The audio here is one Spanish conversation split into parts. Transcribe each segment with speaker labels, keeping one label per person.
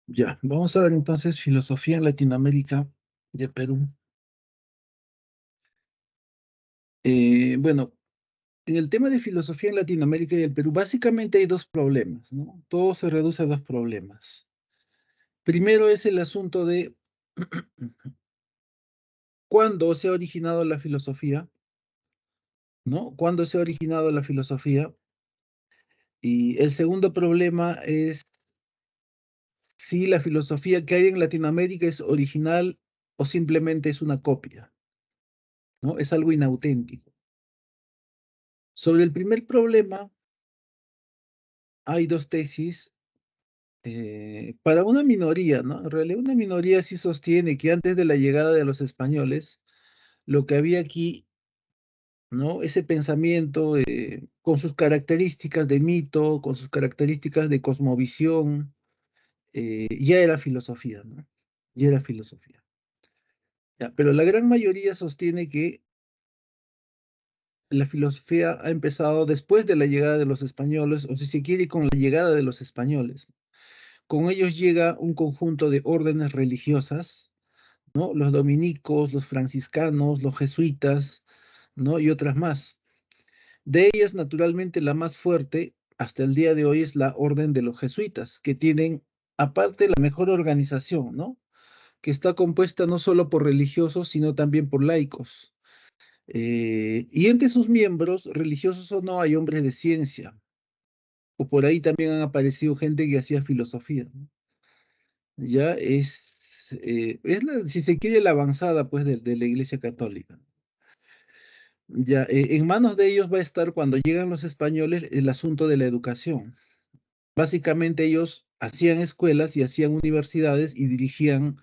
Speaker 1: Ya, vamos a ver entonces filosofía en Latinoamérica y el Perú. Bueno, en el tema de filosofía en Latinoamérica y el Perú, básicamente hay dos problemas, ¿no? Todo se reduce a dos problemas. Primero es el asunto de cuándo se ha originado la filosofía, ¿no? ¿Cuándo se ha originado la filosofía? Y el segundo problema es si la filosofía que hay en Latinoamérica es original o simplemente es una copia, ¿no? Es algo inauténtico. Sobre el primer problema, hay dos tesis para una minoría, ¿no? En realidad una minoría sí sostiene que antes de la llegada de los españoles, lo que había aquí, ¿no? Ese pensamiento con sus características de mito, con sus características de cosmovisión, ya era filosofía, ¿no? Ya era filosofía. Ya, pero la gran mayoría sostiene que la filosofía ha empezado después de la llegada de los españoles, o si se quiere, con la llegada de los españoles. Con ellos llega un conjunto de órdenes religiosas, ¿no? Los dominicos, los franciscanos, los jesuitas, ¿no? Y otras más. De ellas, naturalmente, la más fuerte hasta el día de hoy es la orden de los jesuitas, que tienen, aparte, la mejor organización, ¿no? Que está compuesta no solo por religiosos, sino también por laicos. Y entre sus miembros, religiosos o no, hay hombres de ciencia, o por ahí también han aparecido gente que hacía filosofía, ¿no? Ya si se quiere, la avanzada, pues, de la Iglesia Católica. Ya, en manos de ellos va a estar cuando llegan los españoles el asunto de la educación. Básicamente ellos hacían escuelas y hacían universidades y dirigían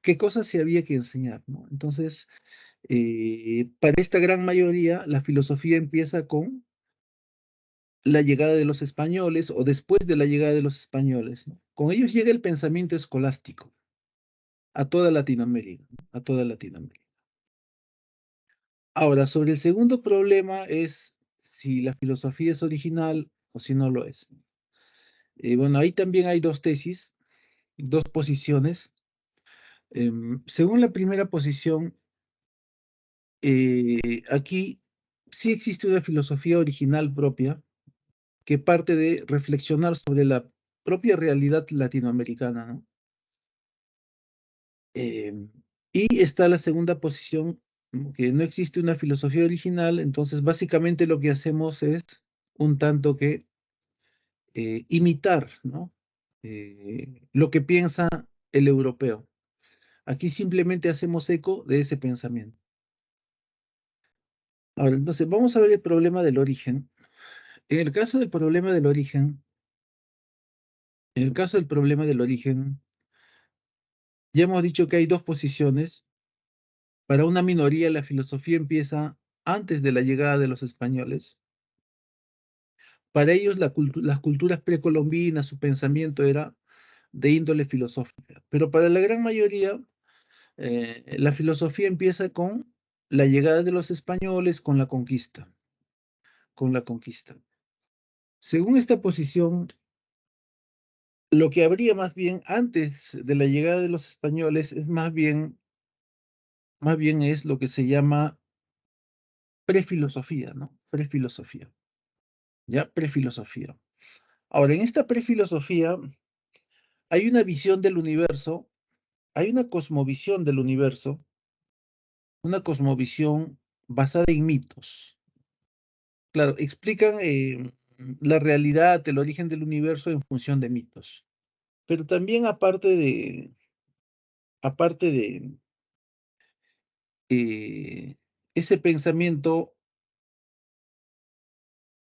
Speaker 1: qué cosas se había que enseñar, ¿no? Entonces, para esta gran mayoría, la filosofía empieza con la llegada de los españoles o después de la llegada de los españoles, ¿no? Con ellos llega el pensamiento escolástico a toda Latinoamérica, ¿no? A toda Latinoamérica. Ahora, sobre el segundo problema es si la filosofía es original o si no lo es. Bueno, ahí también hay dos tesis, dos posiciones. Según la primera posición, aquí sí existe una filosofía original propia que parte de reflexionar sobre la propia realidad latinoamericana, ¿no? Em, y está la segunda posición, ¿no? Que no existe una filosofía original, entonces básicamente lo que hacemos es un tanto que imitar, ¿no? Lo que piensa el europeo. Aquí simplemente hacemos eco de ese pensamiento. Ahora, entonces, vamos a ver el problema del origen. En el caso del problema del origen, en el caso del problema del origen, ya hemos dicho que hay dos posiciones. Para una minoría, la filosofía empieza antes de la llegada de los españoles. Para ellos, las culturas precolombinas, su pensamiento era de índole filosófica. Pero para la gran mayoría, la filosofía empieza con la llegada de los españoles, con la conquista, con la conquista. Según esta posición, lo que habría más bien antes de la llegada de los españoles es más bien es lo que se llama prefilosofía, ¿no? Prefilosofía, ¿ya? Prefilosofía. Ahora, en esta prefilosofía hay una visión del universo, hay una cosmovisión del universo, una cosmovisión basada en mitos. Claro, explican la realidad, el origen del universo en función de mitos. Pero también aparte de ese pensamiento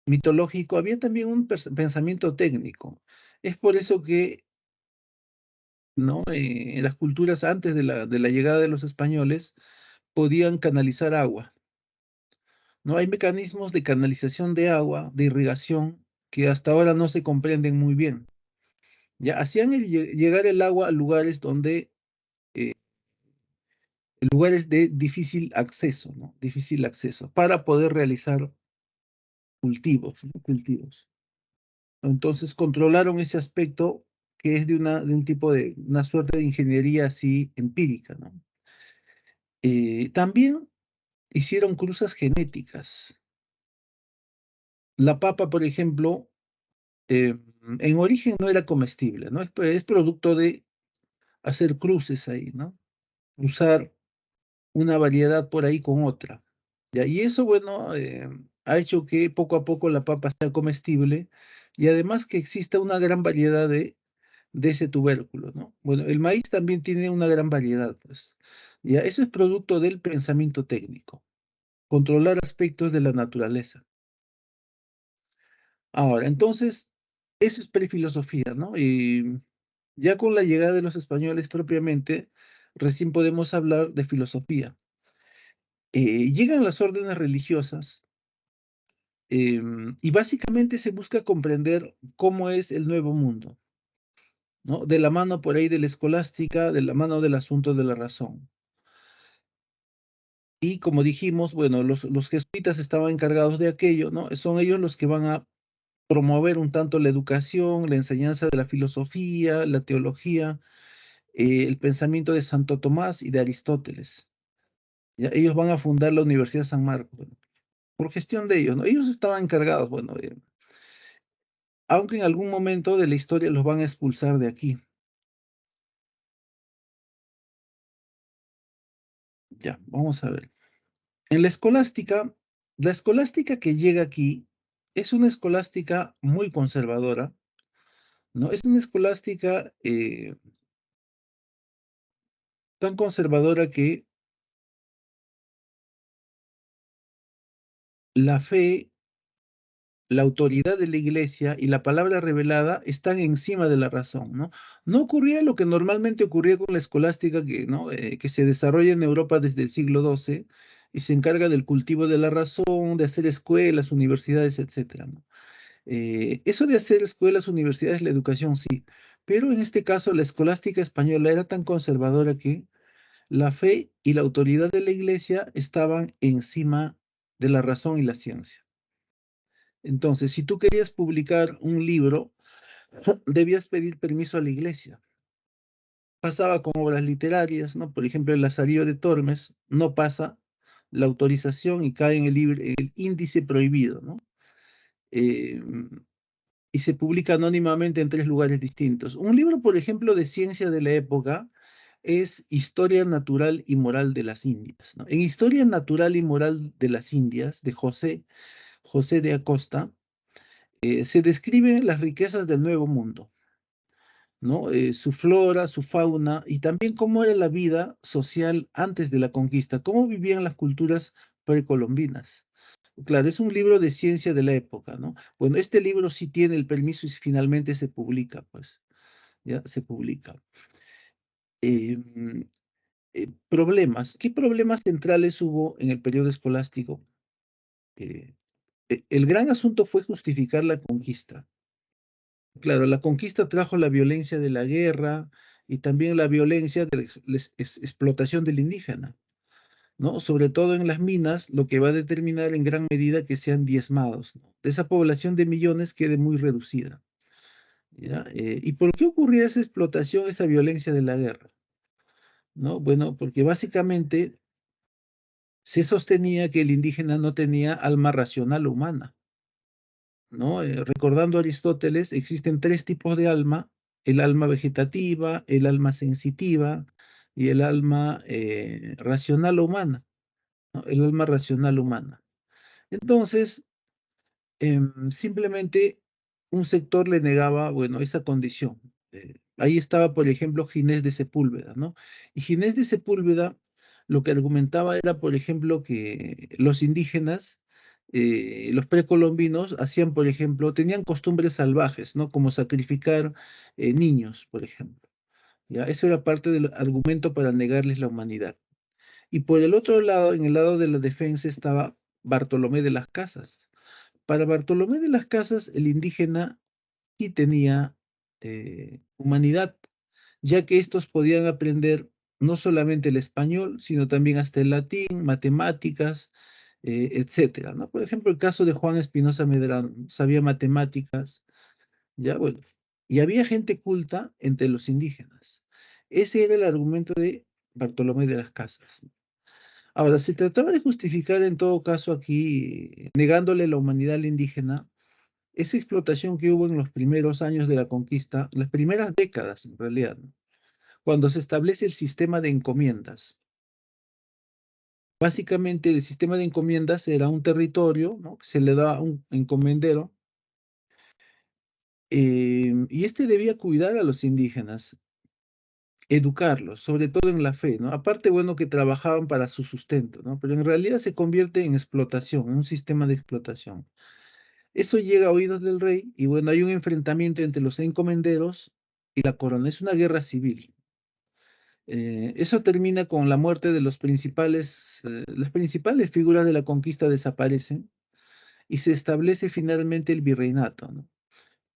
Speaker 1: mitológico, había también un pensamiento técnico. Es por eso que, ¿no? En las culturas antes de la llegada de los españoles podían canalizar agua, ¿no? Hay mecanismos de canalización de agua, de irrigación, que hasta ahora no se comprenden muy bien. Ya hacían llegar el agua a lugares donde, eh, lugares de difícil acceso, ¿no? Difícil acceso, para poder realizar cultivos, ¿no? Cultivos. Entonces controlaron ese aspecto que es de un tipo de, una suerte de ingeniería así empírica, ¿no? También hicieron cruzas genéticas. La papa, por ejemplo, en origen no era comestible, ¿no? Es producto de hacer cruces ahí, ¿no? Usar una variedad por ahí con otra. ¿Ya? Y eso, bueno, ha hecho que poco a poco la papa sea comestible y además que exista una gran variedad de ese tubérculo, ¿no? Bueno, el maíz también tiene una gran variedad, pues. Ya, eso es producto del pensamiento técnico, controlar aspectos de la naturaleza. Ahora, entonces, eso es prefilosofía, ¿no? Y ya con la llegada de los españoles propiamente, recién podemos hablar de filosofía. Llegan las órdenes religiosas y básicamente se busca comprender cómo es el nuevo mundo, ¿no? De la mano por ahí de la escolástica, de la mano del asunto de la razón. Y como dijimos, bueno, los jesuitas estaban encargados de aquello, ¿no? Son ellos los que van a promover un tanto la educación, la enseñanza de la filosofía, la teología, el pensamiento de Santo Tomás y de Aristóteles. ¿Ya? Ellos van a fundar la Universidad de San Marcos, bueno, por gestión de ellos, ¿no? Ellos estaban encargados, bueno, aunque en algún momento de la historia los van a expulsar de aquí. Ya, vamos a ver. En la escolástica que llega aquí es una escolástica muy conservadora, ¿no? Es una escolástica tan conservadora que la fe, la autoridad de la iglesia y la palabra revelada están encima de la razón, ¿no? No ocurría lo que normalmente ocurría con la escolástica que, ¿no? Que se desarrolla en Europa desde el siglo XII y se encarga del cultivo de la razón, de hacer escuelas, universidades, etcétera, ¿no? Eso de hacer escuelas, universidades, la educación, sí, pero en este caso la escolástica española era tan conservadora que la fe y la autoridad de la iglesia estaban encima de la razón y la ciencia. Entonces, si tú querías publicar un libro, debías pedir permiso a la iglesia. Pasaba con obras literarias, ¿no? Por ejemplo, el Lazarillo de Tormes no pasa la autorización y cae en el índice prohibido, ¿no? Eh, y se publica anónimamente en 3 lugares distintos. Un libro, por ejemplo, de ciencia de la época es Historia Natural y Moral de las Indias, ¿no? En Historia Natural y Moral de las Indias, de José de Acosta, se describen las riquezas del Nuevo Mundo, ¿no? Su flora, su fauna y también cómo era la vida social antes de la conquista, cómo vivían las culturas precolombinas. Claro, es un libro de ciencia de la época, ¿no? Bueno, este libro sí tiene el permiso y finalmente se publica, pues, ya se publica. Em, Problemas. ¿Qué problemas centrales hubo en el periodo escolástico? Eh, el gran asunto fue justificar la conquista. Claro, la conquista trajo la violencia de la guerra y también la violencia de la explotación del indígena, ¿no? Sobre todo en las minas, lo que va a determinar en gran medida que sean diezmados, ¿no? Esa población de millones quede muy reducida, ¿ya? ¿Y por qué ocurría esa explotación, esa violencia de la guerra? ¿No? Bueno, porque básicamente se sostenía que el indígena no tenía alma racional humana, ¿no? Recordando a Aristóteles, existen 3 tipos de alma: el alma vegetativa, el alma sensitiva y el alma racional humana, ¿no? El alma racional humana. Entonces, simplemente un sector le negaba, bueno, esa condición. Ahí estaba, por ejemplo, Ginés de Sepúlveda, ¿no? Y Ginés de Sepúlveda lo que argumentaba era, por ejemplo, que los indígenas, los precolombinos, hacían, por ejemplo, tenían costumbres salvajes, ¿no? Como sacrificar niños, por ejemplo. ¿Ya? Eso era parte del argumento para negarles la humanidad. Y por el otro lado, en el lado de la defensa, estaba Bartolomé de las Casas. Para Bartolomé de las Casas, el indígena sí tenía humanidad, ya que estos podían aprender no solamente el español, sino también hasta el latín, matemáticas, etcétera, ¿no? Por ejemplo, el caso de Juan Espinosa Medrano, sabía matemáticas, ya, bueno. y había gente culta entre los indígenas. Ese era el argumento de Bartolomé de las Casas. Ahora, se trataba de justificar en todo caso aquí, negándole la humanidad al indígena, esa explotación que hubo en los primeros años de la conquista, las primeras décadas en realidad, ¿no? Cuando se establece el sistema de encomiendas. Básicamente el sistema de encomiendas era un territorio, ¿no? Que se le da a un encomendero, y este debía cuidar a los indígenas, educarlos, sobre todo en la fe, ¿no? Aparte, bueno, que trabajaban para su sustento, ¿no? Pero en realidad se convierte en explotación, en un sistema de explotación. Eso llega a oídos del rey y bueno, hay un enfrentamiento entre los encomenderos y la corona. Es una guerra civil. Eso termina con la muerte de las principales figuras de la conquista desaparecen y se establece finalmente el virreinato, ¿no?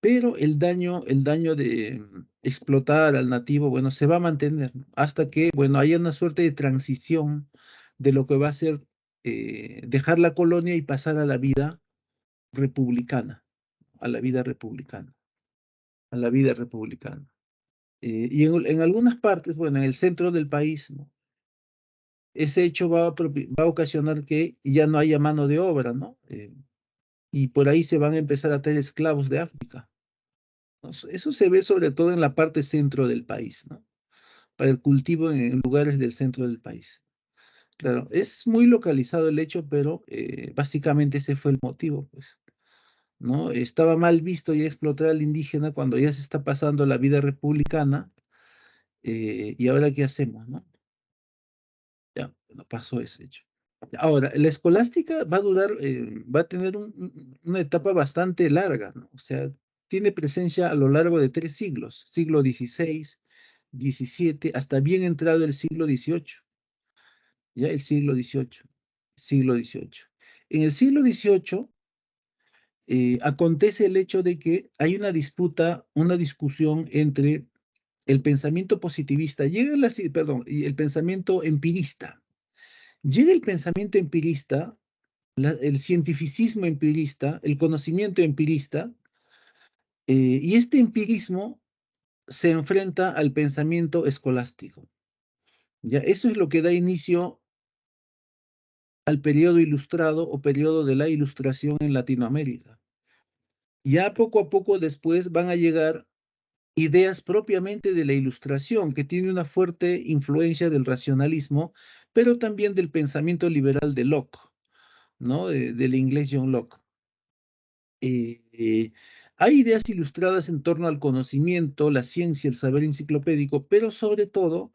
Speaker 1: Pero el daño de explotar al nativo, bueno, se va a mantener, ¿no? Hasta que, bueno, haya una suerte de transición de lo que va a ser dejar la colonia y pasar a la vida republicana, a la vida republicana, a la vida republicana. Y en algunas partes, bueno, en el centro del país, ¿no? Ese hecho va a ocasionar que ya no haya mano de obra, ¿no? Y por ahí se van a empezar a traer esclavos de África, ¿no? Eso se ve sobre todo en la parte centro del país, ¿no? Para el cultivo en lugares del centro del país. Claro, es muy localizado el hecho, pero básicamente ese fue el motivo, pues, ¿no? Estaba mal visto ya explotar al indígena cuando ya se está pasando la vida republicana, y ahora ¿qué hacemos, no? Ya, no pasó ese hecho. Ahora, la escolástica va a durar, va a tener una etapa bastante larga, ¿no? O sea, tiene presencia a lo largo de 3 siglos, siglo XVI, XVII, hasta bien entrado el siglo XVIII, ya el siglo XVIII. En el siglo XVIII acontece el hecho de que hay una disputa, una discusión entre el pensamiento positivista, perdón, y el pensamiento empirista. Llega el pensamiento empirista, el cientificismo empirista, el conocimiento empirista, y este empirismo se enfrenta al pensamiento escolástico. ¿Ya? Eso es lo que da inicio al periodo ilustrado o periodo de la ilustración en Latinoamérica. Ya poco a poco después van a llegar ideas propiamente de la ilustración, que tiene una fuerte influencia del racionalismo, pero también del pensamiento liberal de Locke, ¿no? Del inglés John Locke. Eh, eh, Hay ideas ilustradas en torno al conocimiento, la ciencia, el saber enciclopédico, pero sobre todo,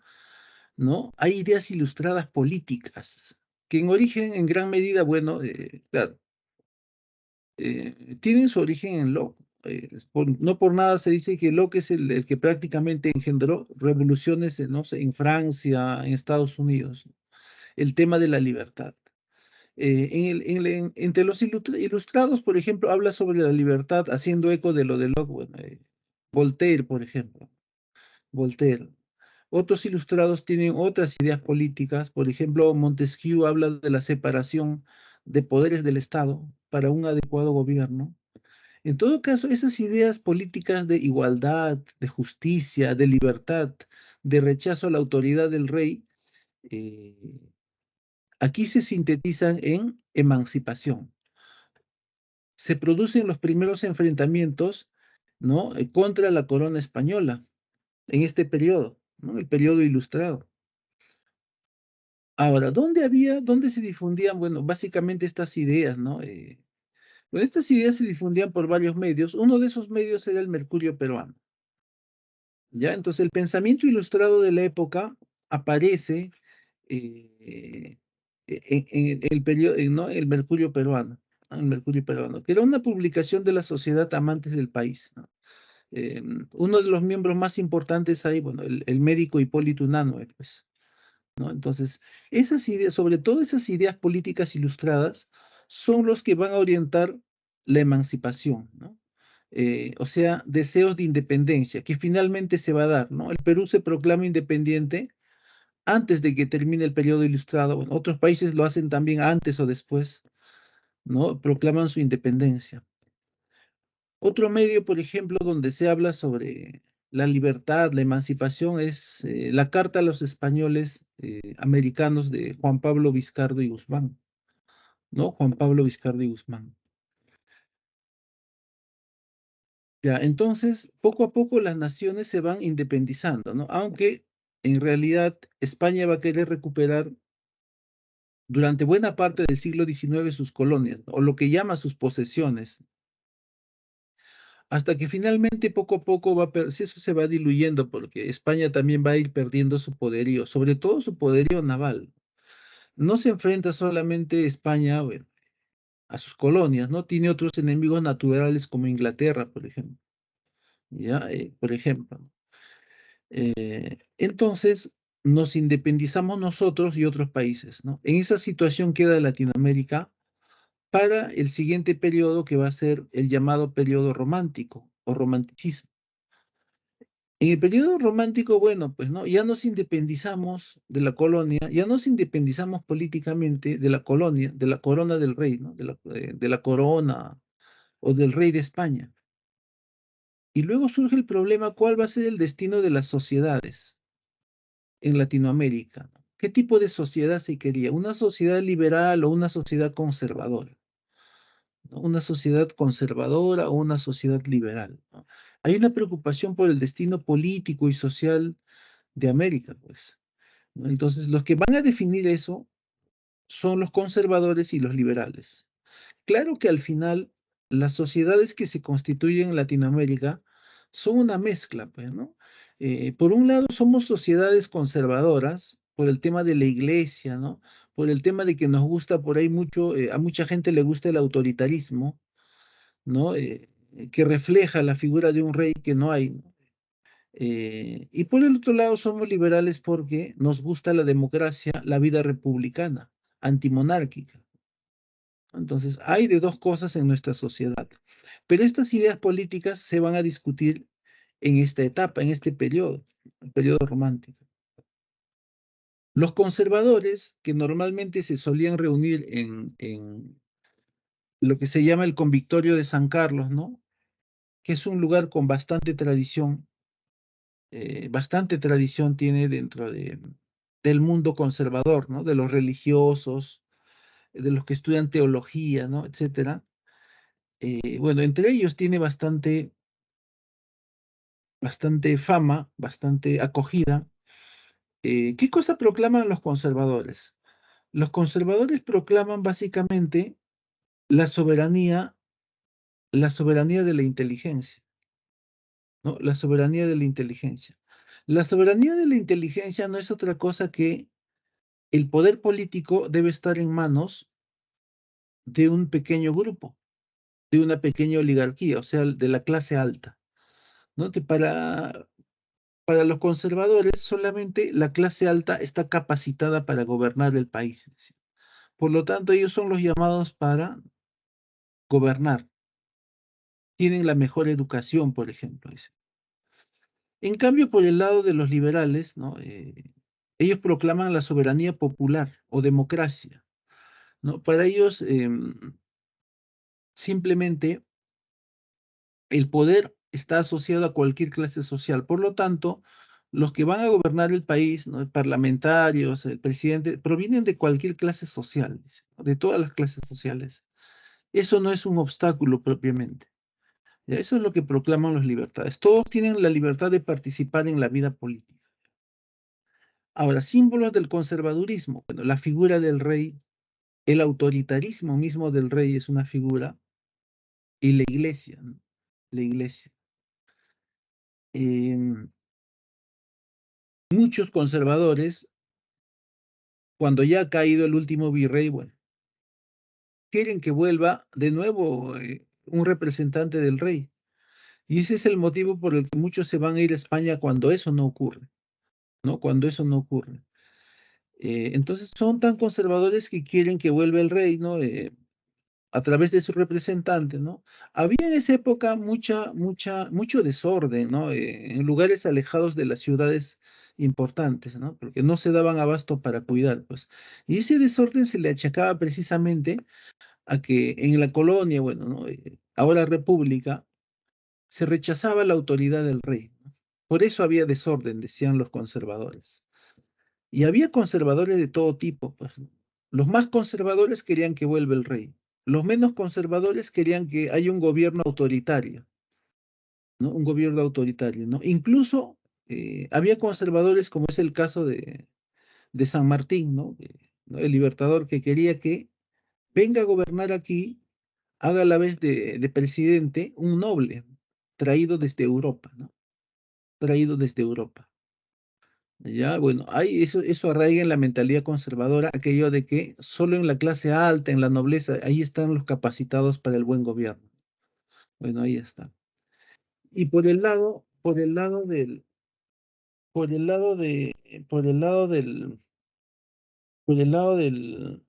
Speaker 1: ¿no? Hay ideas ilustradas políticas, que en origen, en gran medida, bueno, claro, tienen su origen en Locke. No por nada se dice que Locke es el que prácticamente engendró revoluciones, no sé, en Francia, en Estados Unidos, el tema de la libertad. Entre los ilustrados, por ejemplo, habla sobre la libertad, haciendo eco de lo de Locke, bueno, Voltaire, por ejemplo, Voltaire. Otros ilustrados tienen otras ideas políticas, por ejemplo, Montesquieu habla de la separación de poderes del Estado para un adecuado gobierno. En todo caso, esas ideas políticas de igualdad, de justicia, de libertad, de rechazo a la autoridad del rey, eh, aquí se sintetizan en emancipación. Se producen los primeros enfrentamientos, ¿no? Contra la corona española en este periodo, ¿no? El periodo ilustrado. Ahora, dónde se difundían? Bueno, básicamente estas ideas, ¿no? Bueno, estas ideas se difundían por varios medios. Uno de esos medios era el Mercurio peruano, ¿ya? Entonces, el pensamiento ilustrado de la época aparece eh, en el periodo, ¿no? El Mercurio peruano, ¿no? El Mercurio peruano, que era una publicación de la Sociedad Amantes del País, ¿no? Uno de los miembros más importantes ahí, bueno, el médico Hipólito Unanue, pues, ¿no? Entonces, esas ideas, sobre todo esas ideas políticas ilustradas, son los que van a orientar la emancipación, ¿no? O sea, deseos de independencia, que finalmente se va a dar, ¿no? El Perú se proclama independiente antes de que termine el periodo ilustrado. Bueno, otros países lo hacen también antes o después, ¿no? Proclaman su independencia. Otro medio, por ejemplo, donde se habla sobre la libertad, la emancipación, es la Carta a los Españoles Americanos de Juan Pablo Vizcardo y Guzmán, ¿no? Juan Pablo Vizcardo y Guzmán. Ya, entonces, poco a poco las naciones se van independizando, ¿no? Aunque en realidad España va a querer recuperar durante buena parte del siglo XIX sus colonias, o lo que llama sus posesiones, hasta que finalmente poco a poco si eso se va diluyendo, porque España también va a ir perdiendo su poderío, sobre todo su poderío naval. No se enfrenta solamente España, bueno, a sus colonias, ¿no? Tiene otros enemigos naturales como Inglaterra, por ejemplo. ¿Ya? Por ejemplo. Entonces, nos independizamos nosotros y otros países, ¿no? En esa situación queda Latinoamérica para el siguiente periodo que va a ser el llamado periodo romántico o romanticismo. En el periodo romántico, bueno, pues no, ya nos independizamos de la colonia, ya nos independizamos políticamente de la colonia, de la corona del rey, ¿no? De la corona o del rey de España. Y luego surge el problema, ¿cuál va a ser el destino de las sociedades en Latinoamérica? ¿Qué tipo de sociedad se quería? ¿Una sociedad liberal o una sociedad conservadora? ¿No? ¿Una sociedad conservadora o una sociedad liberal? ¿No? Hay una preocupación por el destino político y social de América, pues. ¿No? Entonces, los que van a definir eso son los conservadores y los liberales. Claro que al final las sociedades que se constituyen en Latinoamérica son una mezcla, pues, ¿no? Por un lado somos sociedades conservadoras por el tema de la iglesia, ¿no? Por el tema de que nos gusta por ahí mucho, a mucha gente le gusta el autoritarismo, ¿no? Que refleja la figura de un rey que no hay, ¿no? Y por el otro lado somos liberales porque nos gusta la democracia, la vida republicana, antimonárquica. Entonces, hay de dos cosas en nuestra sociedad. Pero estas ideas políticas se van a discutir en esta etapa, en este periodo, el periodo romántico. Los conservadores, que normalmente se solían reunir en lo que se llama el Convictorio de San Carlos, ¿no? Que es un lugar con bastante tradición tiene dentro del mundo conservador, ¿no? De los religiosos, de los que estudian teología, ¿no? Etcétera. Bueno, entre ellos tiene bastante fama, bastante acogida. ¿Qué cosa proclaman los conservadores? Los conservadores proclaman básicamente la soberanía, la soberanía de la inteligencia, ¿no? La soberanía de la inteligencia. La soberanía de la inteligencia no es otra cosa que el poder político debe estar en manos de un pequeño grupo, de una pequeña oligarquía, o sea, de la clase alta, ¿no? Para los conservadores, solamente la clase alta está capacitada para gobernar el país. Por lo tanto, ellos son los llamados para gobernar. Tienen la mejor educación, por ejemplo. Dice. En cambio, por el lado de los liberales, ¿no? Ellos proclaman la soberanía popular o democracia, ¿no? Para ellos, simplemente el poder está asociado a cualquier clase social. Por lo tanto, los que van a gobernar el país, ¿no? Parlamentarios, el presidente, provienen de cualquier clase social, dice, ¿no? De todas las clases sociales. Eso no es un obstáculo propiamente. ¿Ya? Eso es lo que proclaman los libertades. Todos tienen la libertad de participar en la vida política. Ahora, símbolos del conservadurismo. Bueno, la figura del rey, el autoritarismo mismo del rey es una figura, y la iglesia, ¿no? La iglesia. Em, Muchos conservadores, cuando ya ha caído el último virrey, bueno, quieren que vuelva de nuevo un representante del rey. Y ese es el motivo por el que muchos se van a ir a España cuando eso no ocurre, ¿no? Cuando eso no ocurre. Entonces son tan conservadores que quieren que vuelva el rey, ¿no? A través de su representante, ¿no? Había en esa época mucho desorden, ¿no? En lugares alejados de las ciudades importantes, ¿no? Porque no se daban abasto para cuidar, pues. Y ese desorden se le achacaba precisamente a que en la colonia, bueno, ¿no? Ahora república, se rechazaba la autoridad del rey, ¿no? Por eso había desorden, decían los conservadores. Y había conservadores de todo tipo, pues. Los más conservadores querían que vuelva el rey. Los menos conservadores querían que haya un gobierno autoritario, ¿no? Un gobierno autoritario, ¿no? Incluso había conservadores, como es el caso de San Martín, ¿no? ¿No? El libertador que quería que venga a gobernar aquí, haga a la vez de presidente un noble traído desde Europa, ¿no? Traído desde Europa. Ya, bueno, eso arraiga en la mentalidad conservadora, aquello de que solo en la clase alta, en la nobleza, ahí están los capacitados para el buen gobierno. Bueno, ahí está. Y por el lado de, por el lado del, por el lado del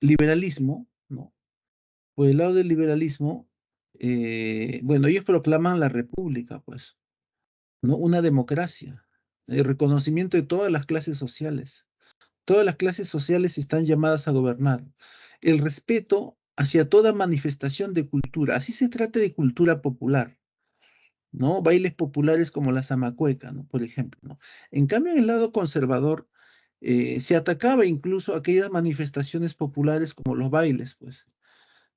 Speaker 1: liberalismo, ¿no? Por el lado del liberalismo, bueno, ellos proclaman la república, pues, ¿no? Una democracia, el reconocimiento de todas las clases sociales. Todas las clases sociales están llamadas a gobernar. El respeto hacia toda manifestación de cultura, así se trata de cultura popular, ¿no? Bailes populares como la zamacueca, ¿no? Por ejemplo, ¿no? En cambio, en el lado conservador, se atacaba incluso aquellas manifestaciones populares como los bailes, pues,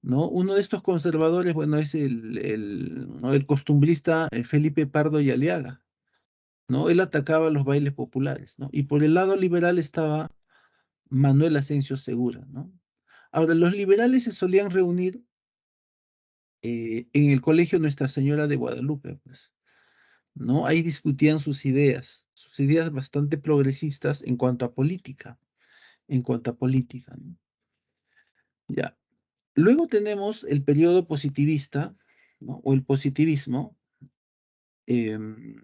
Speaker 1: ¿no? Uno de estos conservadores, bueno, es ¿no? El costumbrista Felipe Pardo y Aliaga, ¿no? Él atacaba los bailes populares, ¿no? Y por el lado liberal estaba Manuel Asensio Segura, ¿no? Ahora, los liberales se solían reunir en el colegio Nuestra Señora de Guadalupe, pues, ¿no? Ahí discutían sus ideas bastante progresistas en cuanto a política, ¿no? Ya. Luego tenemos el periodo positivista, ¿no? O el positivismo. em,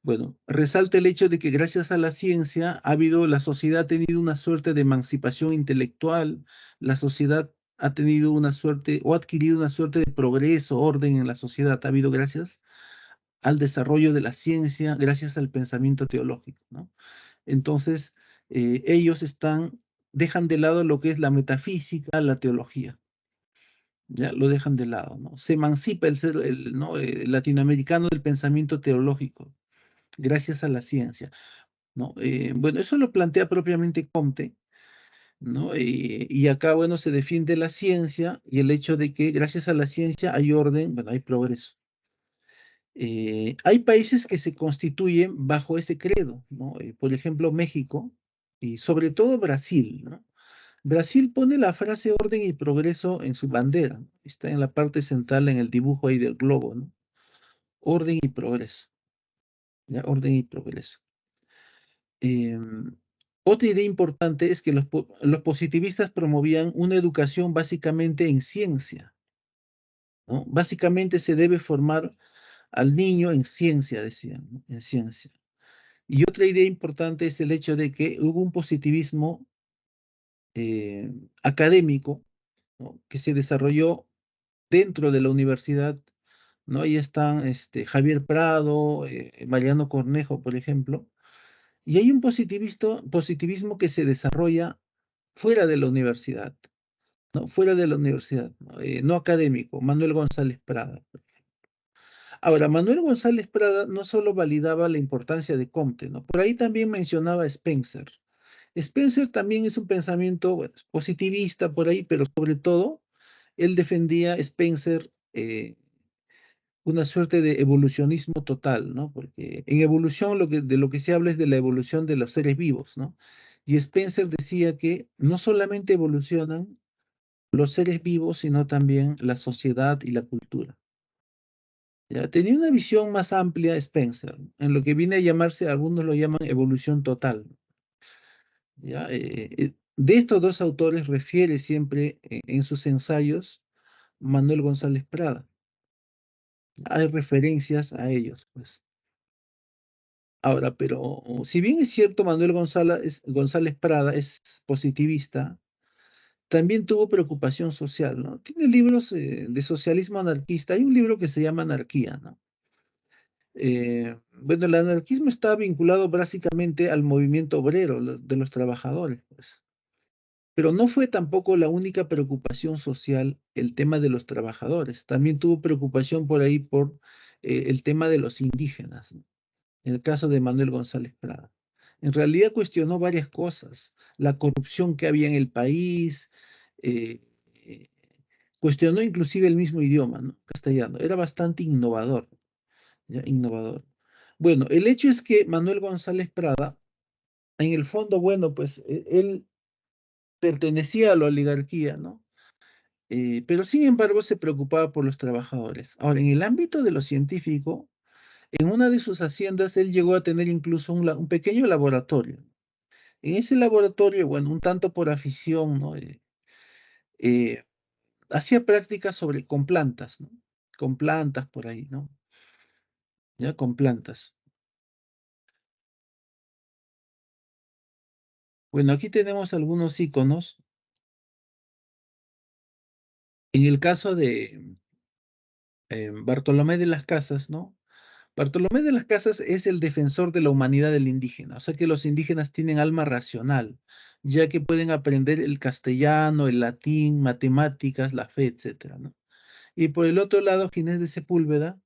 Speaker 1: Bueno, resalta el hecho de que gracias a la ciencia la sociedad ha tenido una suerte de emancipación intelectual, la sociedad ha tenido una suerte o ha adquirido una suerte de progreso, orden en la sociedad, ha habido gracias al desarrollo de la ciencia, gracias al pensamiento teológico, ¿no? Entonces, ellos dejan de lado lo que es la metafísica, la teología, ya lo dejan de lado, ¿no? Se emancipa ¿no? El latinoamericano del pensamiento teológico gracias a la ciencia. ¿No? Bueno, eso lo plantea propiamente Comte, ¿no? Y acá, bueno, se defiende la ciencia y el hecho de que gracias a la ciencia hay orden, bueno, hay progreso. Hay países que se constituyen bajo ese credo, ¿no? Por ejemplo, México y sobre todo Brasil, ¿no? Brasil pone la frase orden y progreso en su bandera, ¿no? Está en la parte central en el dibujo ahí del globo, ¿no? Orden y progreso, ¿ya? Orden y progreso. Em, Otra idea importante es que los positivistas promovían una educación básicamente en ciencia, ¿no? Básicamente se debe formar al niño en ciencia, decían, ¿no? En ciencia. Y otra idea importante es el hecho de que hubo un positivismo académico, ¿no? Que se desarrolló dentro de la universidad, ¿no? Ahí están Javier Prado, Mariano Cornejo, por ejemplo. Y hay un positivismo que se desarrolla fuera de la universidad, ¿no? Fuera de la universidad, ¿no? No académico, Manuel González Prada. Ahora, Manuel González Prada no solo validaba la importancia de Comte, ¿no? Por ahí también mencionaba a Spencer. Spencer también es un pensamiento, bueno, positivista por ahí, pero sobre todo, él defendía Spencer una suerte de evolucionismo total, ¿no? Porque en evolución de lo que se habla es de la evolución de los seres vivos, ¿no? Y Spencer decía que no solamente evolucionan los seres vivos, sino también la sociedad y la cultura. ¿Ya? Tenía una visión más amplia Spencer, en lo que viene a llamarse, algunos lo llaman evolución total. ¿Ya? De estos dos autores refiere siempre en sus ensayos Manuel González Prada. Hay referencias a ellos, pues. Ahora, pero si bien es cierto, González Prada es positivista, también tuvo preocupación social, ¿no? Tiene libros de socialismo anarquista. Hay un libro que se llama Anarquía, ¿no? Bueno, el anarquismo está vinculado básicamente al movimiento obrero de los trabajadores, pues. Pero no fue tampoco la única preocupación social el tema de los trabajadores. También tuvo preocupación por ahí por el tema de los indígenas, ¿no? En el caso de Manuel González Prada. En realidad cuestionó varias cosas, la corrupción que había en el país, eh, eh, cuestionó inclusive el mismo idioma, ¿no? Castellano. Era bastante innovador, ¿ya? Innovador. Bueno, el hecho es que Manuel González Prada, en el fondo, bueno, pues él pertenecía a la oligarquía, ¿no? Pero sin embargo se preocupaba por los trabajadores. Ahora, en el ámbito de lo científico, en una de sus haciendas él llegó a tener incluso un pequeño laboratorio. En ese laboratorio, bueno, un tanto por afición, ¿no? Eh, hacía prácticas con plantas, ¿no? Con plantas por ahí, ¿no? Ya con plantas. Bueno, aquí tenemos algunos iconos. En el caso de Bartolomé de las Casas, ¿no? Bartolomé de las Casas es el defensor de la humanidad del indígena, o sea que los indígenas tienen alma racional, ya que pueden aprender el castellano, el latín, matemáticas, la fe, etcétera, ¿no? Y por el otro lado, Ginés de Sepúlveda,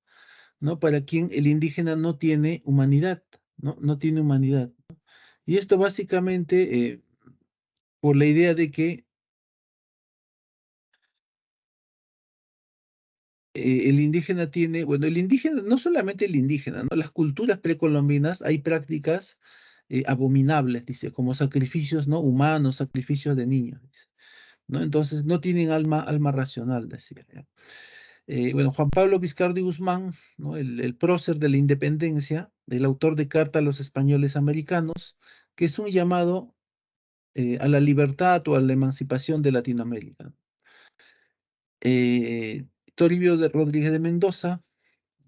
Speaker 1: ¿no? Para quien el indígena no tiene humanidad, ¿no? No tiene humanidad. Y esto básicamente por la idea de que el indígena tiene, bueno, el indígena, no solamente el indígena, ¿no? Las culturas precolombinas hay prácticas abominables, dice, como sacrificios no humanos, sacrificios de niños, dice, ¿no? Entonces no tienen alma racional, decía. ¿Ya? Bueno, Juan Pablo Vizcardi Guzmán, ¿no? El prócer de la independencia, el autor de Carta a los Españoles Americanos, que es un llamado a la libertad o a la emancipación de Latinoamérica. Toribio de Rodríguez de Mendoza,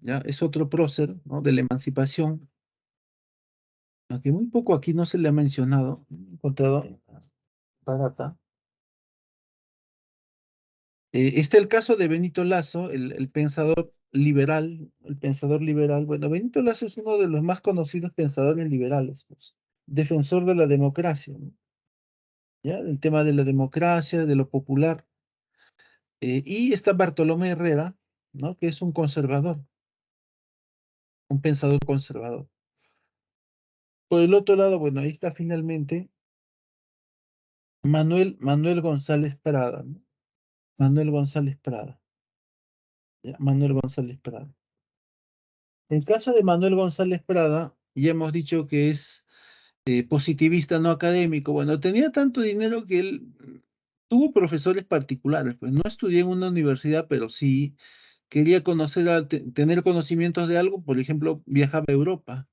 Speaker 1: ¿ya? Es otro prócer, ¿no? De la emancipación, aunque muy poco aquí no se le ha mencionado, he encontrado barata. Está el caso de Benito Lazo, el pensador liberal, el pensador liberal. Bueno, Benito Lazo es uno de los más conocidos pensadores liberales, pues, defensor de la democracia, ¿no? ¿Ya? El tema de la democracia, de lo popular. Y está Bartolomé Herrera, ¿no? Que es un conservador, un pensador conservador. Por el otro lado, bueno, ahí está finalmente Manuel González Prada, ¿no? Manuel González Prada. ¿Ya? Manuel González Prada. El caso de Manuel González Prada, ya hemos dicho que es positivista no académico. Bueno, tenía tanto dinero que él tuvo profesores particulares, pues no estudié en una universidad, pero sí quería conocer, tener conocimientos de algo, por ejemplo, viajaba a Europa,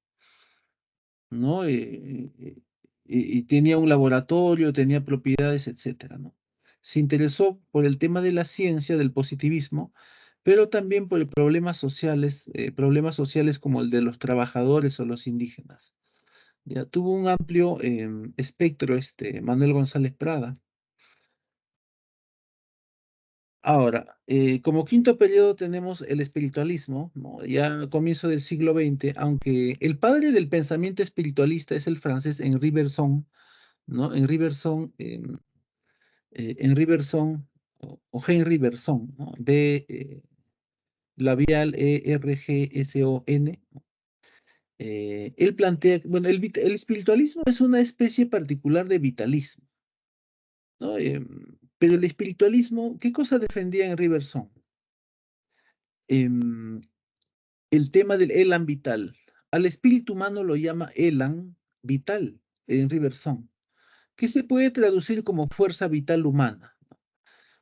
Speaker 1: ¿no? Y tenía un laboratorio, tenía propiedades, etcétera, ¿no? Se interesó por el tema de la ciencia, del positivismo, pero también por problemas sociales como el de los trabajadores o los indígenas. Ya tuvo un amplio espectro este Manuel González Prada. Ahora, como quinto periodo tenemos el espiritualismo, ¿no? Ya a comienzo del siglo XX, aunque el padre del pensamiento espiritualista es el francés Henri Bergson, ¿no? Henri Bergson o Henry Bergson, ¿no? Labial Ergson. Él plantea, bueno, el espiritualismo es una especie particular de vitalismo, ¿no? Pero el espiritualismo, ¿qué cosa defendía Henri Bergson? Em, el tema del elan vital. Al espíritu humano lo llama elan vital, Henri Bergson, que se puede traducir como fuerza vital humana,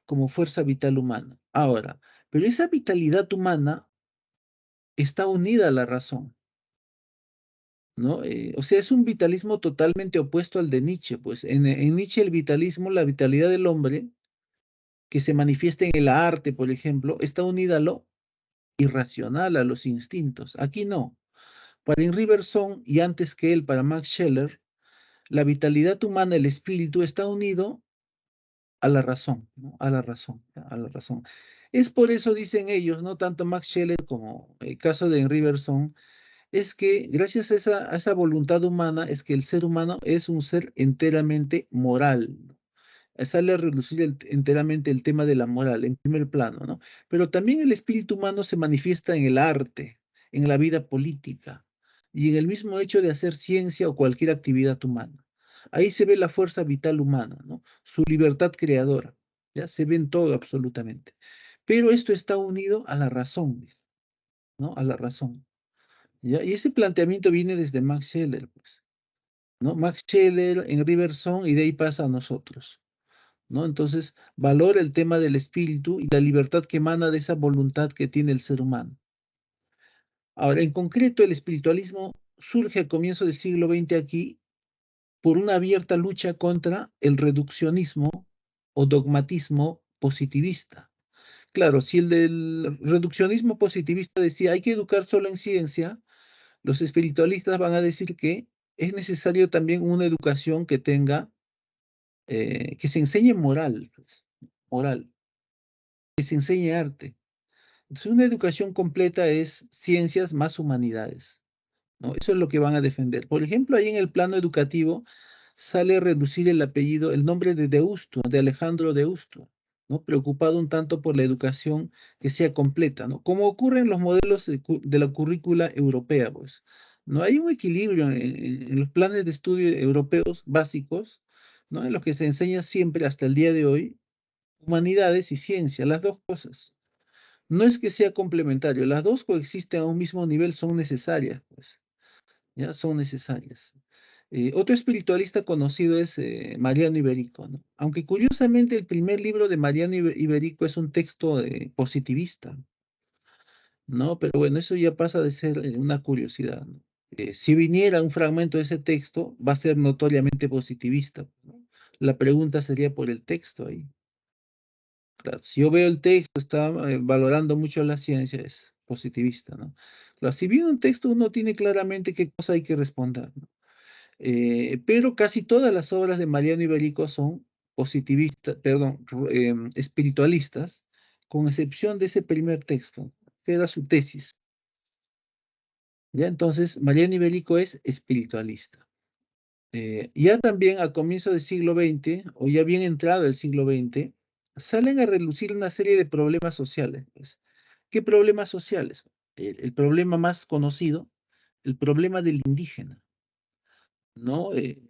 Speaker 1: como fuerza vital humana. Ahora, pero esa vitalidad humana está unida a la razón, ¿no? O sea, es un vitalismo totalmente opuesto al de Nietzsche, pues en Nietzsche el vitalismo, la vitalidad del hombre, que se manifiesta en el arte, por ejemplo, está unida a lo irracional, a los instintos. Aquí no. Para Henri Bergson y antes que él, para Max Scheler, la vitalidad humana, el espíritu, está unido a la razón, ¿no? A la razón, a la razón. Es por eso, dicen ellos, no tanto Max Scheler como el caso de Henri Bergson, es que gracias a esa voluntad humana es que el ser humano es un ser enteramente moral, ¿no? sale a relucir enteramente el tema de la moral en primer plano, ¿no? Pero también el espíritu humano se manifiesta en el arte, en la vida política y en el mismo hecho de hacer ciencia o cualquier actividad humana. Ahí se ve la fuerza vital humana, ¿no? Su libertad creadora, ya se ve en todo absolutamente. Pero esto está unido a la razón, dice, ¿no? A la razón. ¿Ya? Y ese planteamiento viene desde Max Scheler, pues, ¿no? Max Scheler en Riverson y de ahí pasa a nosotros, ¿no? Entonces, valora el tema del espíritu y la libertad que emana de esa voluntad que tiene el ser humano. Ahora, en concreto, el espiritualismo surge al comienzo del siglo XX aquí por una abierta lucha contra el reduccionismo o dogmatismo positivista. Claro, si el del reduccionismo positivista decía hay que educar solo en ciencia, los espiritualistas van a decir que es necesario también una educación que tenga, que se enseñe moral, pues, moral, que se enseñe arte. Entonces, una educación completa es ciencias más humanidades, ¿no? Eso es lo que van a defender. Por ejemplo, ahí en el plano educativo sale a reducir el apellido, el nombre de Deusto, de Alejandro Deusto, ¿no? Preocupado un tanto por la educación que sea completa, ¿no? Como ocurre en los modelos de la currícula europea, pues. No hay un equilibrio en los planes de estudio europeos básicos, ¿no? En los que se enseña siempre hasta el día de hoy humanidades y ciencia, las dos cosas. No es que sea complementario, las dos coexisten a un mismo nivel, son necesarias, pues, ya son necesarias. Otro espiritualista conocido es Mariano Iberico, ¿no? Aunque curiosamente el primer libro de Mariano Iberico es un texto positivista, ¿no? Pero bueno, eso ya pasa de ser una curiosidad, ¿no? Si viniera un fragmento de ese texto, va a ser notoriamente positivista, ¿no? La pregunta sería por el texto ahí. Claro, si yo veo el texto, está valorando mucho la ciencia, es positivista, ¿no? Claro, si viene un texto, uno tiene claramente qué cosa hay que responder, ¿no? Pero casi todas las obras de Mariano Iberico son positivistas, perdón, espiritualistas, con excepción de ese primer texto, que era su tesis. ¿Ya? Entonces, Mariano Iberico es espiritualista. Ya también a comienzo del siglo XX, o ya bien entrado el siglo XX, salen a relucir una serie de problemas sociales, pues. ¿Qué problemas sociales? El problema más conocido, el problema del indígena, ¿no? El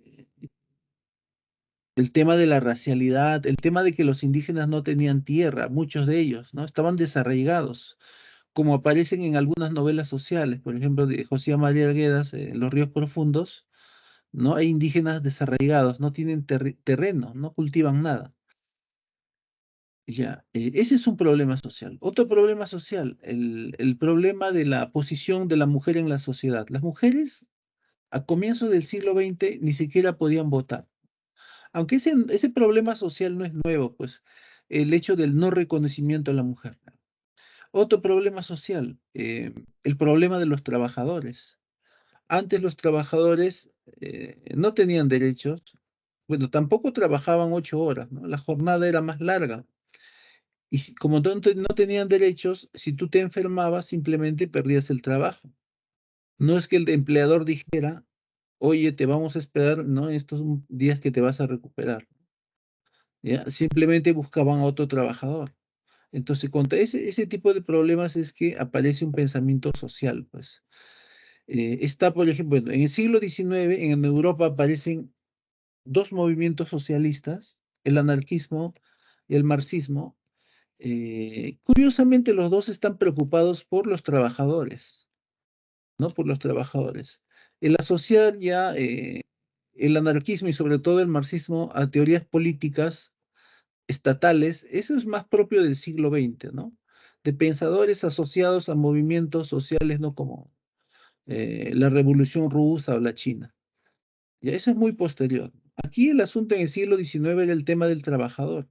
Speaker 1: tema de la racialidad, el tema de que los indígenas no tenían tierra, muchos de ellos, ¿no? Estaban desarraigados, como aparecen en algunas novelas sociales, por ejemplo, de José María Arguedas, Los ríos profundos, ¿no? Hay indígenas desarraigados, no tienen terreno, no cultivan nada. Ya, ese es un problema social. Otro problema social, el problema de la posición de la mujer en la sociedad. Las mujeres a comienzos del siglo XX ni siquiera podían votar. Aunque ese problema social no es nuevo, pues el hecho del no reconocimiento a la mujer. Otro problema social, el problema de los trabajadores. Antes los trabajadores no tenían derechos, bueno, tampoco trabajaban 8 horas, ¿no? La jornada era más larga. Y como no tenían derechos, si tú te enfermabas, simplemente perdías el trabajo. No es que el empleador dijera, oye, te vamos a esperar, ¿no? Estos días que te vas a recuperar. ¿Ya? Simplemente buscaban a otro trabajador. Entonces, contra ese tipo de problemas es que aparece un pensamiento social, pues. Está, por ejemplo, bueno, en el siglo XIX, en Europa aparecen dos movimientos socialistas, el anarquismo y el marxismo. Curiosamente, los dos están preocupados por los trabajadores, ¿no? Por los trabajadores. El asociar ya el anarquismo y sobre todo el marxismo a teorías políticas estatales, eso es más propio del siglo XX, ¿no? De pensadores asociados a movimientos sociales, no como la Revolución Rusa o la China. Ya eso es muy posterior. Aquí el asunto en el siglo XIX era el tema del trabajador,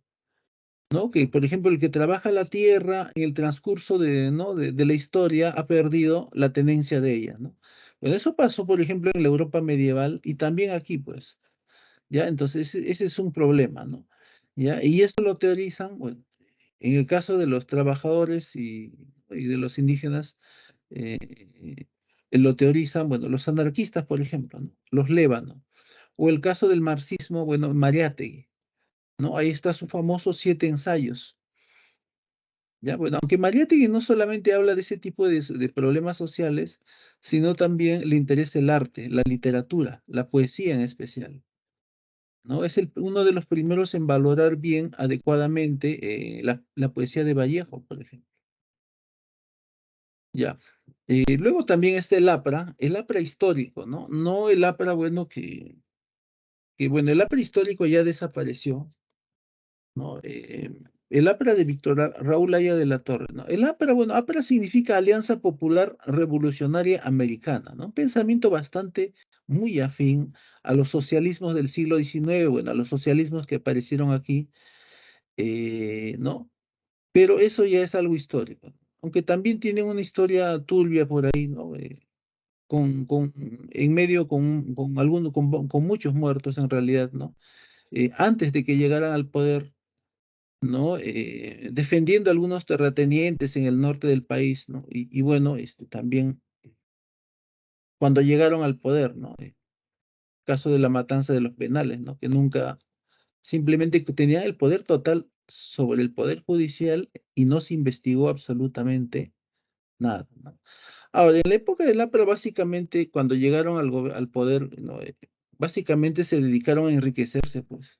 Speaker 1: ¿no? Que, por ejemplo, el que trabaja la tierra en el transcurso ¿no? de la historia ha perdido la tenencia de ella, ¿no? Bueno, eso pasó, por ejemplo, en la Europa medieval y también aquí, pues. ¿Ya? Entonces, ese es un problema, ¿no? ¿Ya? Y esto lo teorizan, bueno, en el caso de los trabajadores y de los indígenas, eh, lo teorizan, bueno, los anarquistas, por ejemplo, ¿no? Los Lévano. O el caso del marxismo, bueno, Mariátegui. ¿no? Ahí está su famoso Siete ensayos. Ya, bueno, aunque Mariátegui no solamente habla de ese tipo de problemas sociales, sino también le interesa el arte, la literatura, la poesía en especial, ¿no? Es uno de los primeros en valorar bien, adecuadamente, la poesía de Vallejo, por ejemplo. Ya. Luego también está el APRA histórico, ¿no? No el APRA, bueno, bueno, el APRA histórico ya desapareció, ¿no? El APRA de Raúl Aya de la Torre, ¿no? El APRA, bueno, APRA significa Alianza Popular Revolucionaria Americana, ¿no? Un pensamiento bastante muy afín a los socialismos del siglo XIX, bueno, a los socialismos que aparecieron aquí, ¿no? Pero eso ya es algo histórico, aunque también tienen una historia turbia por ahí, ¿no? En medio con muchos muertos en realidad, ¿no? Antes de que llegaran al poder, ¿no? Defendiendo a algunos terratenientes en el norte del país, ¿no? Y bueno, también cuando llegaron al poder, ¿no? Caso de la matanza de los penales, ¿no? Que nunca, simplemente que tenían el poder total sobre el poder judicial y no se investigó absolutamente nada, ¿no? Ahora, en la época del APRA, básicamente, cuando llegaron al poder, ¿no? Básicamente se dedicaron a enriquecerse, pues.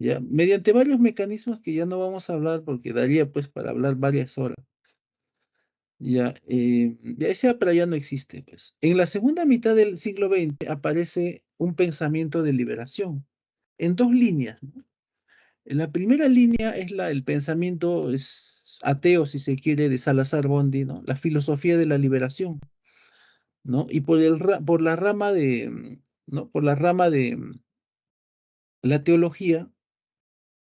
Speaker 1: ¿Ya? Mediante varios mecanismos que ya no vamos a hablar porque daría pues para hablar varias horas. Ya ese APRA ya no existe, pues. En la segunda mitad del siglo XX aparece un pensamiento de liberación en dos líneas, ¿no? En la primera línea es el pensamiento es ateo, si se quiere, de Salazar Bondi, ¿no? La filosofía de la liberación, ¿no? Y por la rama ¿no? Por la rama de la teología,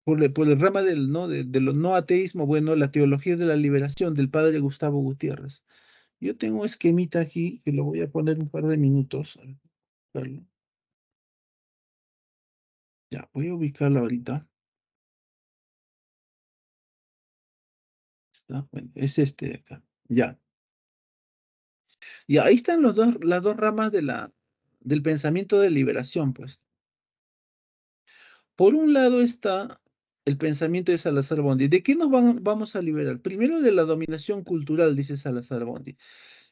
Speaker 1: por el rama ¿no? De lo no ateísmo, bueno, la teología de la liberación del padre Gustavo Gutiérrez. Yo tengo un esquemita aquí que lo voy a poner un par de minutos. A verlo. Ya, voy a ubicarlo ahorita. Está, bueno, es este de acá. Ya. Y ahí están las dos ramas del pensamiento de liberación, pues. Por un lado está el pensamiento de Salazar Bondi. ¿De qué vamos a liberar? Primero de la dominación cultural, dice Salazar Bondi.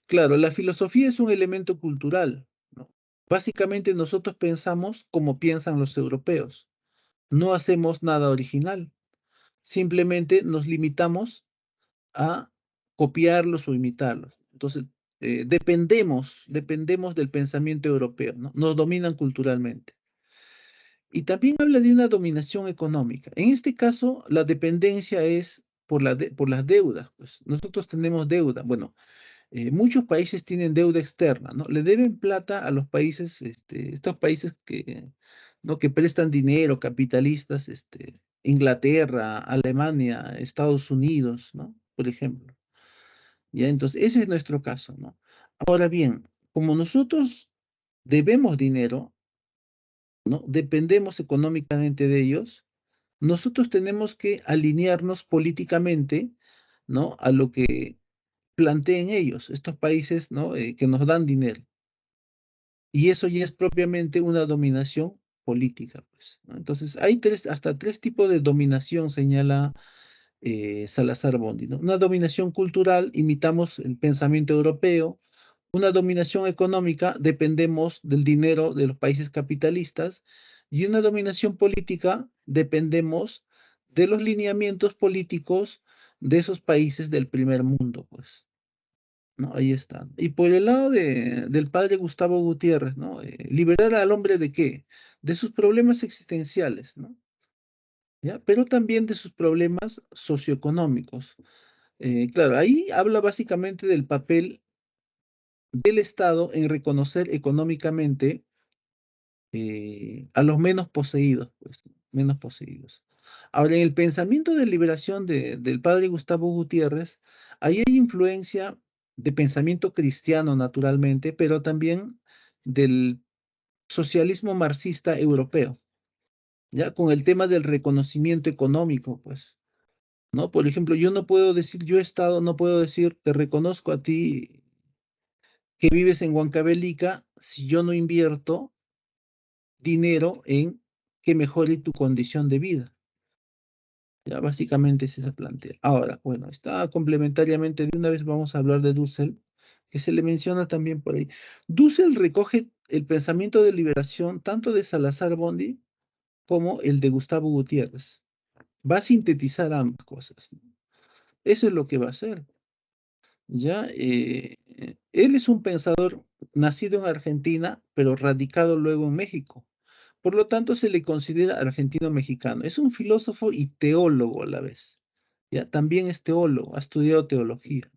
Speaker 1: Claro, la filosofía es un elemento cultural, ¿no? Básicamente nosotros pensamos como piensan los europeos. No hacemos nada original. Simplemente nos limitamos a copiarlos o imitarlos. Entonces, dependemos del pensamiento europeo, ¿no? Nos dominan culturalmente. Y también habla de una dominación económica. En este caso, la dependencia es por las deudas. Pues nosotros tenemos deuda. Bueno, muchos países tienen deuda externa, ¿no? Le deben plata a los países, estos países ¿no? Que prestan dinero, capitalistas, Inglaterra, Alemania, Estados Unidos, ¿no? Por ejemplo. ¿Ya? Entonces, ese es nuestro caso, ¿no? Ahora bien, como nosotros debemos dinero, ¿no? Dependemos económicamente de ellos, nosotros tenemos que alinearnos políticamente, ¿no? A lo que planteen ellos, estos países, ¿no? Que nos dan dinero. Y eso ya es propiamente una dominación política, pues, ¿no? Entonces, hay hasta tres tipos de dominación, señala Salazar Bondi, ¿no? Una dominación cultural, imitamos el pensamiento europeo. Una dominación económica, dependemos del dinero de los países capitalistas. Y una dominación política, dependemos de los lineamientos políticos de esos países del primer mundo, pues. ¿No? Ahí está. Y por el lado del padre Gustavo Gutiérrez, ¿no? Liberar al hombre de qué? De sus problemas existenciales, ¿no? ¿Ya? Pero también de sus problemas socioeconómicos. Claro, ahí habla básicamente del papel del Estado en reconocer económicamente a los menos poseídos, pues, menos poseídos. Ahora, en el pensamiento de liberación del padre Gustavo Gutiérrez, ahí hay influencia de pensamiento cristiano, naturalmente, pero también del socialismo marxista europeo, ya con el tema del reconocimiento económico, pues, ¿no? Por ejemplo, yo no puedo decir, yo Estado, no puedo decir, te reconozco a ti que vives en Huancavelica si yo no invierto dinero en que mejore tu condición de vida. Ya básicamente es esa plantea. Ahora, bueno, está complementariamente, de una vez vamos a hablar de Dussel, que se le menciona también por ahí. Dussel recoge el pensamiento de liberación tanto de Salazar Bondi como el de Gustavo Gutiérrez. Va a sintetizar ambas cosas, ¿no? Eso es lo que va a hacer. ¿Ya? Él es un pensador nacido en Argentina, pero radicado luego en México. Por lo tanto, se le considera argentino-mexicano. Es un filósofo y teólogo a la vez. ¿Ya? También es teólogo, ha estudiado teología.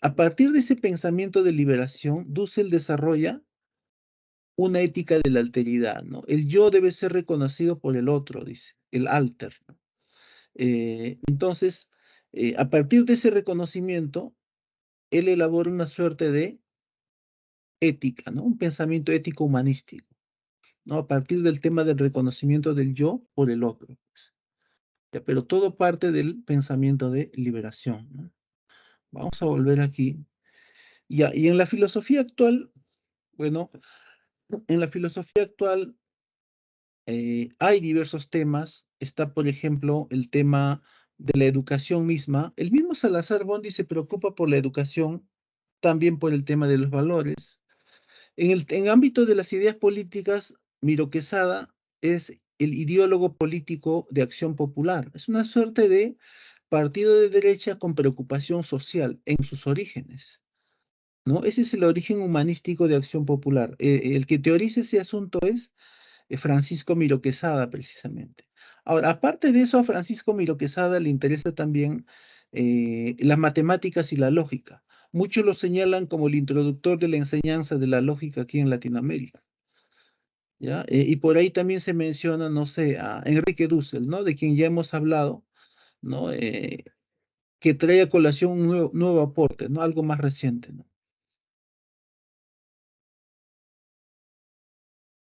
Speaker 1: A partir de ese pensamiento de liberación, Dussel desarrolla una ética de la alteridad, ¿no? El yo debe ser reconocido por el otro, dice, el alter, ¿no? Entonces, a partir de ese reconocimiento, él elabora una suerte de ética, ¿no? Un pensamiento ético humanístico, ¿no? A partir del tema del reconocimiento del yo por el otro, pues. Ya, pero todo parte del pensamiento de liberación, ¿no? Vamos a volver aquí. Ya, y en la filosofía actual, bueno, en la filosofía actual hay diversos temas. Está, por ejemplo, el tema de la educación misma. El mismo Salazar Bondi se preocupa por la educación, también por el tema de los valores. En ámbito de las ideas políticas, Miro Quesada es el ideólogo político de Acción Popular. Es una suerte de partido de derecha con preocupación social en sus orígenes, ¿no? Ese es el origen humanístico de Acción Popular. El que teoriza ese asunto es Francisco Miro Quesada, precisamente. Ahora, aparte de eso, a Francisco Miro Quesada le interesa también las matemáticas y la lógica. Muchos lo señalan como el introductor de la enseñanza de la lógica aquí en Latinoamérica, ¿ya? Y por ahí también se menciona, no sé, a Enrique Dussel, ¿no? De quien ya hemos hablado, ¿no? Que trae a colación un nuevo aporte, ¿no? Algo más reciente, ¿no?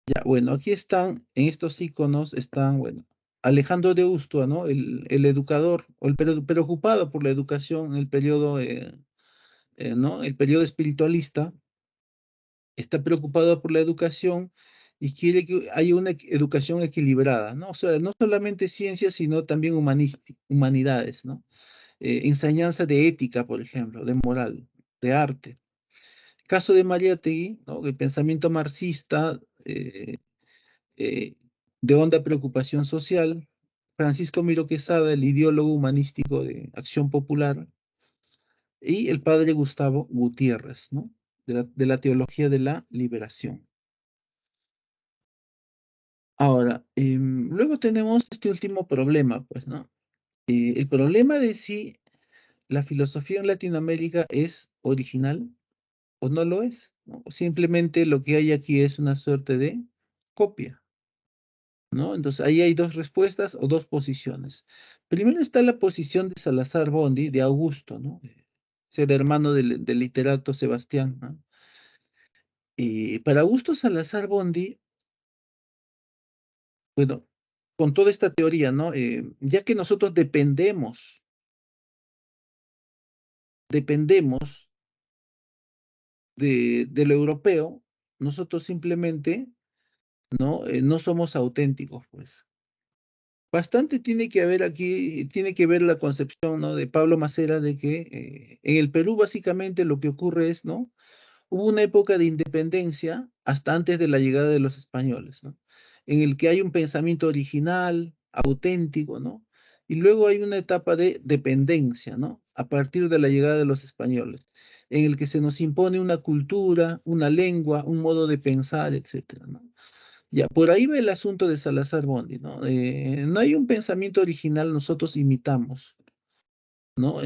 Speaker 1: Ya, bueno, aquí están, en estos iconos están, bueno, Alejandro de Ustua, ¿no? El educador, o el preocupado por la educación en el periodo, ¿no? El periodo espiritualista, está preocupado por la educación y quiere que haya una educación equilibrada, ¿no? O sea, no solamente ciencias, sino también humanidades, ¿no? Enseñanza de ética, por ejemplo, de moral, de arte. Caso de Mariátegui, ¿no? El pensamiento marxista, eh, de honda preocupación social. Francisco Miro Quesada, el ideólogo humanístico de Acción Popular, y el padre Gustavo Gutiérrez, ¿no? De la teología de la liberación. Ahora, luego tenemos este último problema, pues, ¿no? El problema de si la filosofía en Latinoamérica es original o no lo es, ¿no? Simplemente lo que hay aquí es una suerte de copia, ¿no? Entonces ahí hay dos respuestas o dos posiciones. Primero está la posición de Salazar Bondi, de Augusto, ¿no? Ser hermano del literato Sebastián, ¿no? Y para Augusto Salazar Bondi, bueno, con toda esta teoría, ¿no? Ya que nosotros dependemos de lo europeo, nosotros simplemente, ¿no? No somos auténticos, pues. Bastante tiene que haber aquí, tiene que ver la concepción, ¿no? De Pablo Macera de que en el Perú básicamente lo que ocurre es, ¿no? Hubo una época de independencia hasta antes de la llegada de los españoles, ¿no? En el que hay un pensamiento original, auténtico, ¿no? Y luego hay una etapa de dependencia, ¿no? A partir de la llegada de los españoles, en el que se nos impone una cultura, una lengua, un modo de pensar, etcétera, ¿no? Ya, por ahí va el asunto de Salazar Bondi, ¿no? No hay un pensamiento original, nosotros imitamos, ¿no?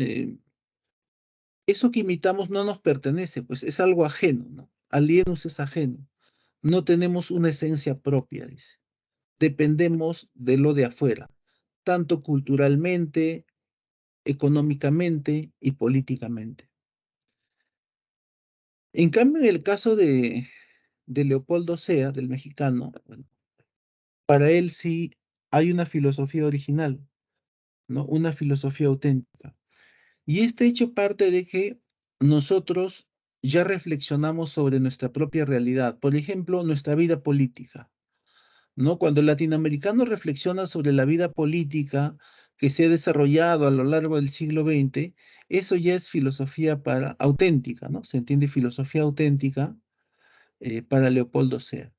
Speaker 1: Eso que imitamos no nos pertenece, pues es algo ajeno, ¿no? Alienus es ajeno. No tenemos una esencia propia, dice. Dependemos de lo de afuera, tanto culturalmente, económicamente y políticamente. En cambio, en el caso de Leopoldo Sea, del mexicano, bueno, para él sí hay una filosofía original, ¿no? Una filosofía auténtica. Y este hecho parte de que nosotros ya reflexionamos sobre nuestra propia realidad, por ejemplo, nuestra vida política, ¿no? Cuando el latinoamericano reflexiona sobre la vida política, que se ha desarrollado a lo largo del siglo XX, eso ya es filosofía auténtica, ¿no? Se entiende filosofía auténtica para Leopoldo Sea.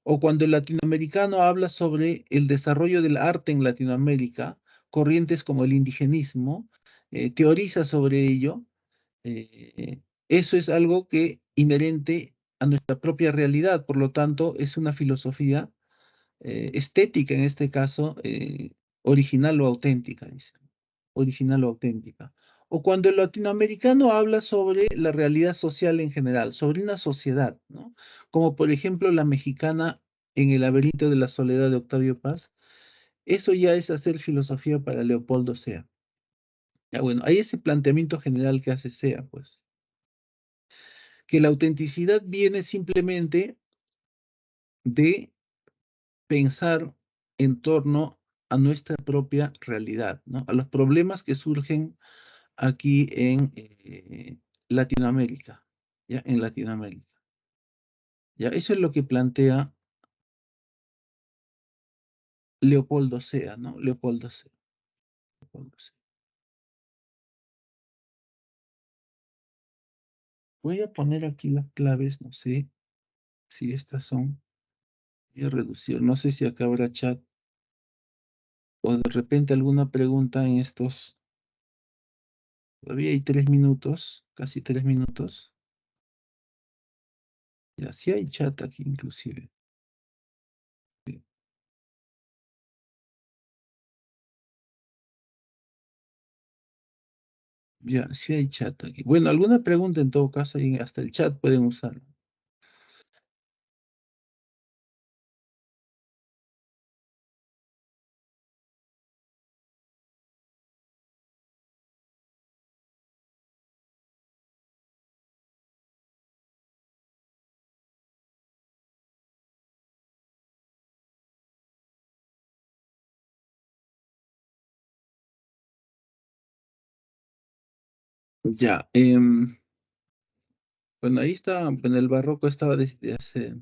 Speaker 1: O cuando el latinoamericano habla sobre el desarrollo del arte en Latinoamérica, corrientes como el indigenismo, teoriza sobre ello, eso es algo que inherente a nuestra propia realidad, por lo tanto, es una filosofía estética en este caso, original o auténtica, dice, original o auténtica. O cuando el latinoamericano habla sobre la realidad social en general, sobre una sociedad, ¿no? Como por ejemplo la mexicana en El laberinto de la soledad de Octavio Paz, eso ya es hacer filosofía para Leopoldo Sea. Ya bueno, hay ese planteamiento general que hace Sea, pues, que la autenticidad viene simplemente de pensar en torno a nuestra propia realidad, ¿no? A los problemas que surgen aquí en Latinoamérica, ¿ya? En Latinoamérica. ¿Ya? Eso es lo que plantea Leopoldo Sea, ¿no? Leopoldo Sea. Leopoldo Sea. Voy a poner aquí las claves, no sé si estas son. Voy a reducir, no sé si acá habrá chat o de repente alguna pregunta en estos. Todavía hay 3 minutos, casi 3 minutos. Ya, sí hay chat aquí inclusive. Ya, sí hay chat aquí. Bueno, alguna pregunta en todo caso, y hasta el chat pueden usar. Ya, bueno, ahí está, en el barroco estaba desde hace,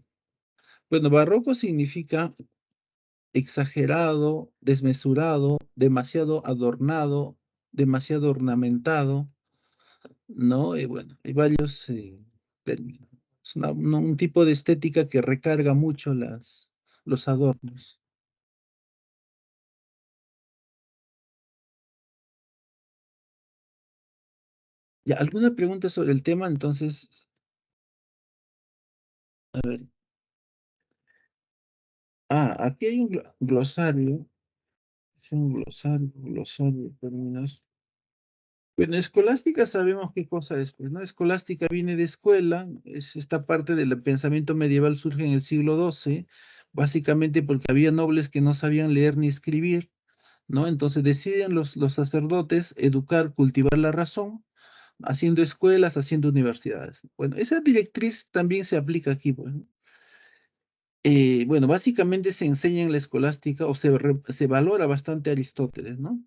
Speaker 1: bueno, barroco significa exagerado, desmesurado, demasiado adornado, demasiado ornamentado, ¿no? Y bueno, hay varios términos. Es un tipo de estética que recarga mucho los adornos. Ya, ¿alguna pregunta sobre el tema? Entonces, a ver. Aquí hay un glosario. Es un glosario de términos. Bueno, escolástica sabemos qué cosa es, pues, ¿no? Escolástica viene de escuela, es esta parte del pensamiento medieval surge en el siglo XII, básicamente porque había nobles que no sabían leer ni escribir, ¿no? Entonces deciden los sacerdotes educar, cultivar la razón, haciendo escuelas, haciendo universidades. Bueno, esa directriz también se aplica aquí, pues, ¿no? Bueno, básicamente se enseña en la escolástica o se valora bastante a Aristóteles, ¿no?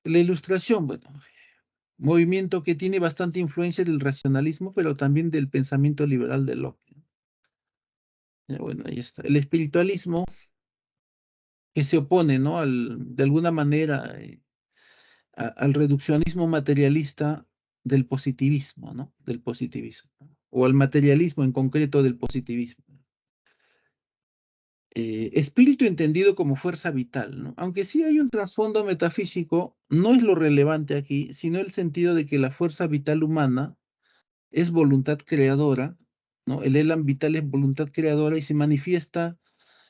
Speaker 1: La ilustración, bueno, movimiento que tiene bastante influencia del racionalismo, pero también del pensamiento liberal de Locke. Ya, bueno, ahí está. El espiritualismo que se opone, ¿no? De alguna manera al reduccionismo materialista del positivismo, ¿no? Del positivismo, ¿no? O al materialismo en concreto del positivismo. Espíritu entendido como fuerza vital, ¿no? Aunque sí hay un trasfondo metafísico, no es lo relevante aquí, sino el sentido de que la fuerza vital humana es voluntad creadora, ¿no? El elan vital es voluntad creadora y se manifiesta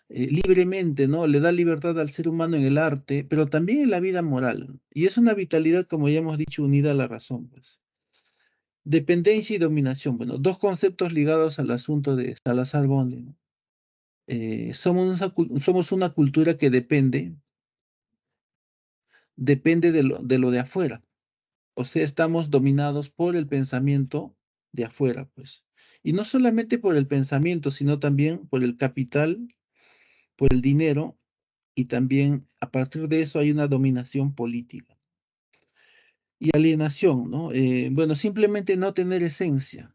Speaker 1: libremente, ¿no? Le da libertad al ser humano en el arte, pero también en la vida moral. Y es una vitalidad, como ya hemos dicho, unida a la razón, pues. Dependencia y dominación, bueno, dos conceptos ligados al asunto de Salazar Bonde, ¿no? Somos una cultura que depende de lo de afuera. O sea, estamos dominados por el pensamiento de afuera, pues. Y no solamente por el pensamiento, sino también por el capital, por el dinero, y también a partir de eso hay una dominación política. Y alienación, ¿no? Bueno, simplemente no tener esencia,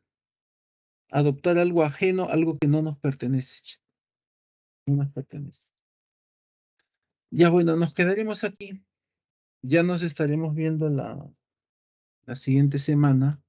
Speaker 1: adoptar algo ajeno, algo que no nos pertenece. No nos pertenece. Ya bueno, nos quedaremos aquí. Ya nos estaremos viendo la siguiente semana